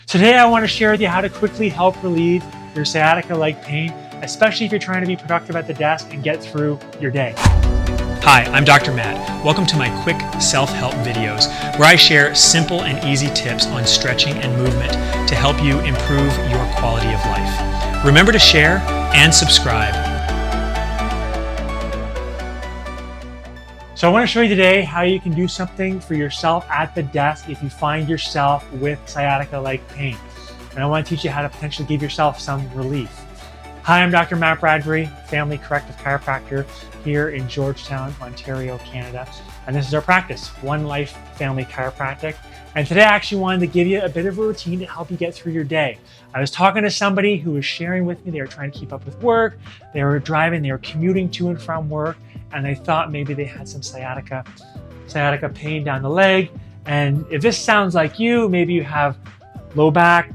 Today I want to share with you how to quickly help relieve your sciatica-like pain, especially if you're trying to be productive at the desk and get through your day. Hi, I'm Dr. Matt. Welcome to my quick self-help videos where I share simple and easy tips on stretching and movement to help you improve your quality of life. Remember to share and subscribe. So I want to show you today how you can do something for yourself at the desk if you find yourself with sciatica-like pain. And I want to teach you how to potentially give yourself some relief. Hi, I'm Dr. Matt Bradbury, family corrective chiropractor here in Georgetown, Ontario, Canada. And this is our practice, One Life Family Chiropractic. And today I actually wanted to give you a bit of a routine to help you get through your day. I was talking to somebody who was sharing with me, they were trying to keep up with work, they were driving, they were commuting to and from work, and they thought maybe they had some sciatica pain down the leg. And if this sounds like you, maybe you have low back,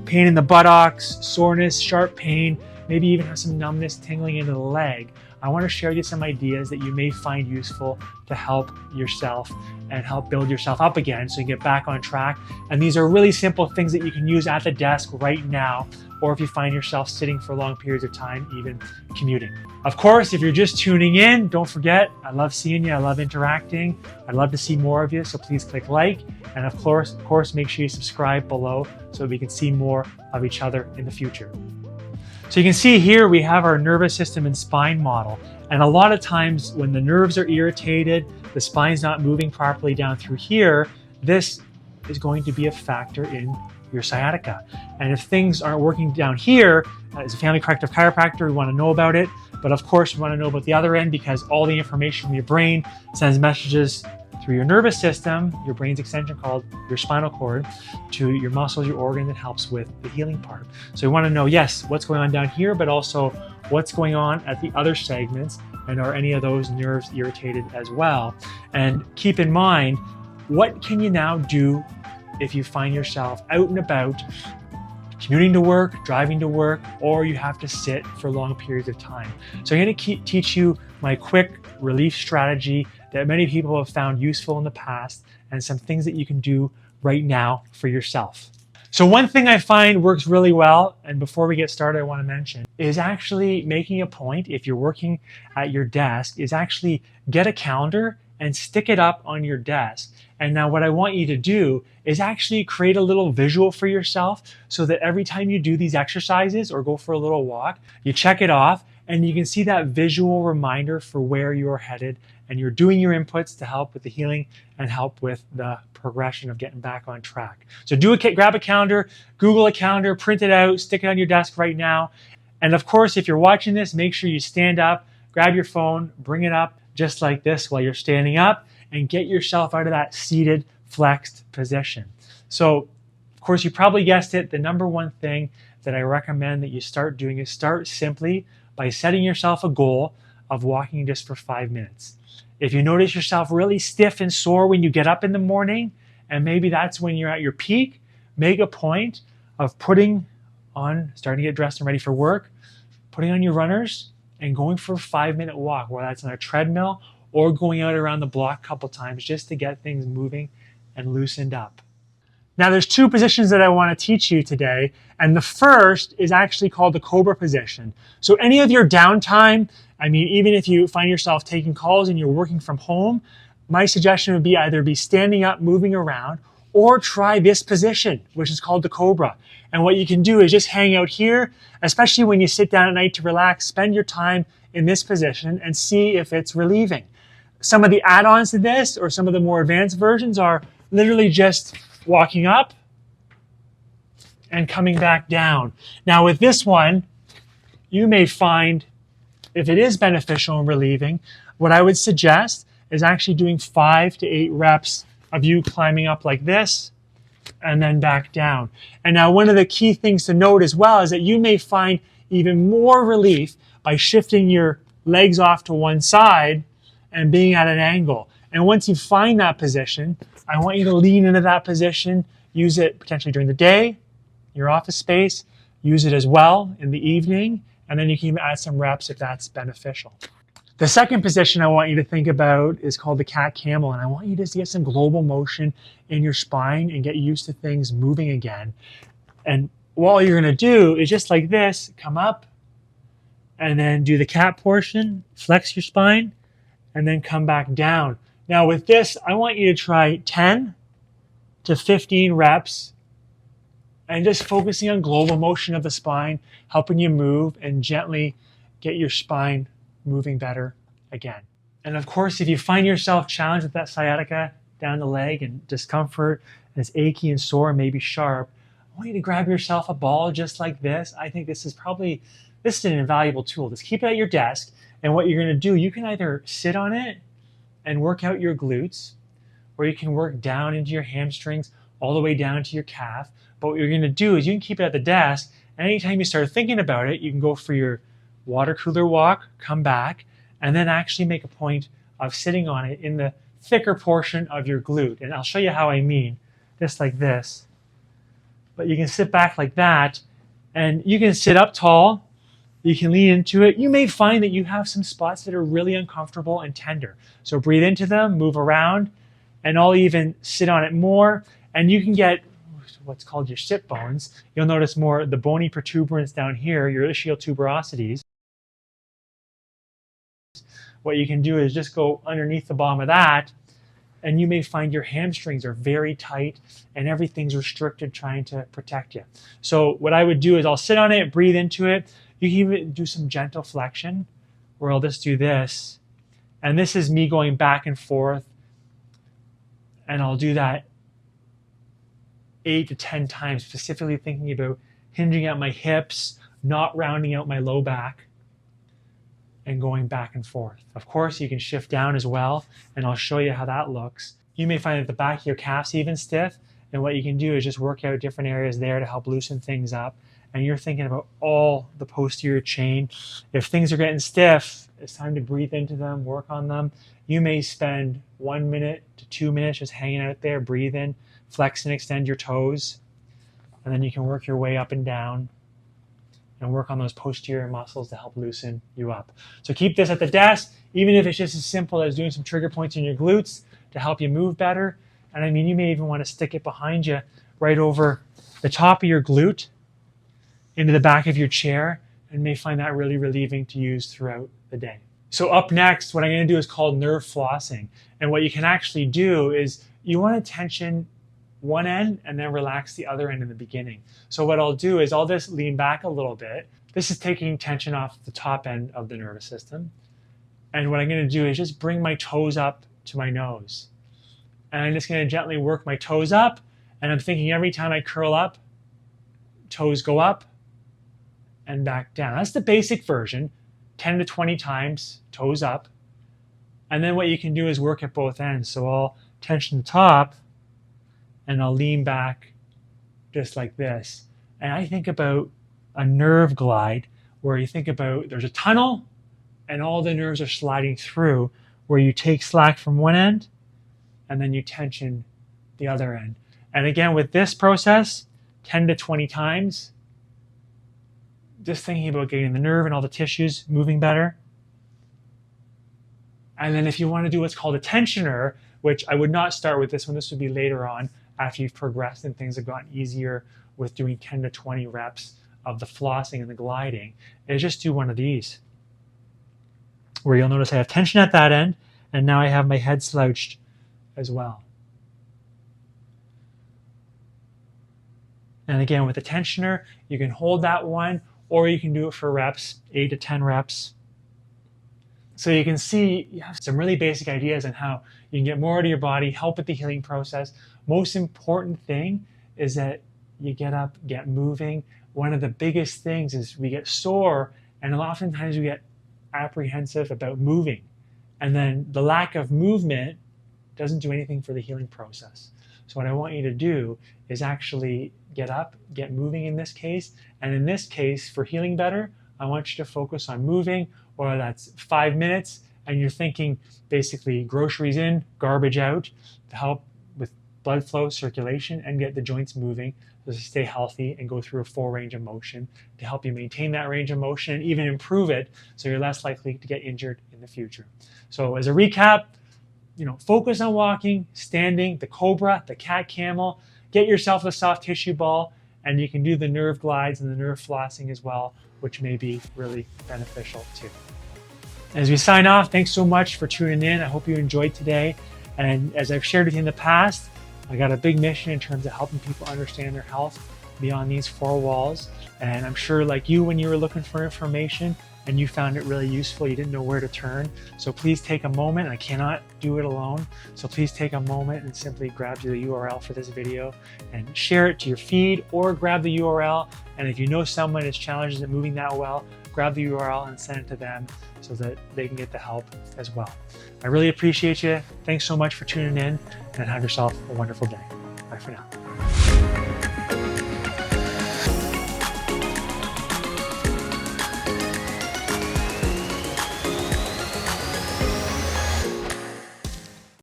pain in the buttocks, soreness, sharp pain, maybe even have some numbness tingling into the leg. I want to share with you some ideas that you may find useful to help yourself and help build yourself up again so you can get back on track. And these are really simple things that you can use at the desk right now, or if you find yourself sitting for long periods of time, even commuting. Of course, if you're just tuning in, don't forget, I love seeing you, I love interacting. I'd love to see more of you, so please click like. And of course, make sure you subscribe below so we can see more of each other in the future. So you can see here we have our nervous system and spine model. And a lot of times when the nerves are irritated, the spine's not moving properly down through here, this is going to be a factor in your sciatica. And if things aren't working down here, as a family corrective chiropractor, we want to know about it. But of course, we want to know about the other end because all the information from your brain sends messages through your nervous system, your brain's extension called your spinal cord, to your muscles, your organ that helps with the healing part. So we want to know, yes, what's going on down here, but also what's going on at the other segments, and are any of those nerves irritated as well? And keep in mind, what can you now do if you find yourself out and about, commuting to work, driving to work, or you have to sit for long periods of time? So I'm going to teach you my quick relief strategy that many people have found useful in the past, and some things that you can do right now for yourself. So one thing I find works really well, and before we get started I want to mention, is actually making a point, if you're working at your desk, is actually get a calendar and stick it up on your desk. And now what I want you to do is actually create a little visual for yourself so that every time you do these exercises or go for a little walk, you check it off and you can see that visual reminder for where you're headed, and you're doing your inputs to help with the healing and help with the progression of getting back on track. So grab a calendar, Google a calendar, print it out, stick it on your desk right now. And of course, if you're watching this, make sure you stand up, grab your phone, bring it up just like this while you're standing up, and get yourself out of that seated, flexed position. So, of course, you probably guessed it, the number one thing that I recommend that you start doing is start simply by setting yourself a goal of walking just for 5 minutes. If you notice yourself really stiff and sore when you get up in the morning, and maybe that's when you're at your peak, make a point of starting to get dressed and ready for work, putting on your runners and going for a 5-minute walk, whether that's on a treadmill or going out around the block a couple times just to get things moving and loosened up. Now there's 2 positions that I want to teach you today, and the first is actually called the Cobra position. So any of your downtime, even if you find yourself taking calls and you're working from home, my suggestion would be either be standing up, moving around, or try this position, which is called the Cobra. And what you can do is just hang out here, especially when you sit down at night to relax, spend your time in this position and see if it's relieving. Some of the add-ons to this, or some of the more advanced versions, are literally just walking up and coming back down. Now with this one, you may find, if it is beneficial and relieving, what I would suggest is actually doing 5 to 8 reps of you climbing up like this and then back down. And now one of the key things to note as well is that you may find even more relief by shifting your legs off to one side and being at an angle. And once you find that position, I want you to lean into that position, use it potentially during the day, your office space, use it as well in the evening, and then you can even add some reps if that's beneficial. The second position I want you to think about is called the cat-camel, and I want you to get some global motion in your spine and get used to things moving again. And what you're going to do is just like this, come up and then do the cat portion, flex your spine, and then come back down. Now with this, I want you to try 10 to 15 reps and just focusing on global motion of the spine, helping you move and gently get your spine moving better again. And of course, if you find yourself challenged with that sciatica down the leg and discomfort, and it's achy and sore and maybe sharp, I want you to grab yourself a ball just like this. I think this is an invaluable tool. Just keep it at your desk, and what you're going to do, you can either sit on it and work out your glutes, or you can work down into your hamstrings all the way down to your calf. But what you're going to do is you can keep it at the desk, and anytime you start thinking about it, you can go for your water cooler walk, come back, and then actually make a point of sitting on it in the thicker portion of your glute. And I'll show you how I mean, just like this. But you can sit back like that, and you can sit up tall, you can lean into it. You may find that you have some spots that are really uncomfortable and tender. So breathe into them, move around, and I'll even sit on it more, and you can get what's called your sit bones. You'll notice more the bony protuberance down here, your ischial tuberosities. What you can do is just go underneath the bottom of that, and you may find your hamstrings are very tight and everything's restricted trying to protect you. So what I would do is I'll sit on it, breathe into it. You can even do some gentle flexion where I'll just do this. And this is me going back and forth. And I'll do that 8 to 10 times, specifically thinking about hinging at my hips, not rounding out my low back, and going back and forth. Of course, you can shift down as well, and I'll show you how that looks. You may find that the back of your calf's even stiff, and what you can do is just work out different areas there to help loosen things up. And you're thinking about all the posterior chain. If things are getting stiff, it's time to breathe into them, work on them. You may spend 1 minute to 2 minutes just hanging out there, breathe in, flex and extend your toes, and then you can work your way up and down and work on those posterior muscles to help loosen you up. So keep this at the desk, even if it's just as simple as doing some trigger points in your glutes to help you move better. And I mean, you may even want to stick it behind you right over the top of your glute into the back of your chair, and may find that really relieving to use throughout the day. So up next, what I'm going to do is called nerve flossing. And what you can actually do is you want to tension one end and then relax the other end in the beginning. So what I'll do is I'll just lean back a little bit. This is taking tension off the top end of the nervous system. And what I'm going to do is just bring my toes up to my nose. And I'm just going to gently work my toes up. And I'm thinking every time I curl up, toes go up and back down. That's the basic version, 10 to 20 times, toes up. And then what you can do is work at both ends. So I'll tension the top, and I'll lean back just like this. And I think about a nerve glide where you think about there's a tunnel and all the nerves are sliding through, where you take slack from one end and then you tension the other end. And again, with this process, 10 to 20 times, just thinking about getting the nerve and all the tissues moving better. And then if you want to do what's called a tensioner, which I would not start with this one, this would be later on after you've progressed and things have gotten easier with doing 10 to 20 reps of the flossing and the gliding, is just do one of these, where you'll notice I have tension at that end, and now I have my head slouched as well. And again, with the tensioner, you can hold that one, or you can do it for reps, 8 to 10 reps. So you can see you have some really basic ideas on how you can get more out of your body, help with the healing process. Most important thing is that you get up, get moving. One of the biggest things is we get sore, and oftentimes we get apprehensive about moving. And then the lack of movement doesn't do anything for the healing process. So what I want you to do is actually get up, get moving in this case. And in this case, for healing better, I want you to focus on moving, whether that's 5 minutes and you're thinking basically groceries in, garbage out, to help with blood flow, circulation, and get the joints moving to stay healthy and go through a full range of motion to help you maintain that range of motion and even improve it so you're less likely to get injured in in the future. So as a recap, focus on walking, standing, the Cobra, the cat camel, get yourself a soft tissue ball, and you can do the nerve glides and the nerve flossing as well, which may be really beneficial too. As we sign off, thanks so much for tuning in. I hope you enjoyed today. And as I've shared with you in the past, I got a big mission in terms of helping people understand their health beyond these four walls. And I'm sure like you, when you were looking for information and you found it really useful, you didn't know where to turn. So please take a moment. I cannot do it alone. So please take a moment and simply grab the URL for this video and share it to your feed, or grab the URL. And if you know someone is challenged at moving that well, grab the URL and send it to them so that they can get the help as well. I really appreciate you. Thanks so much for tuning in, and have yourself a wonderful day. Bye for now.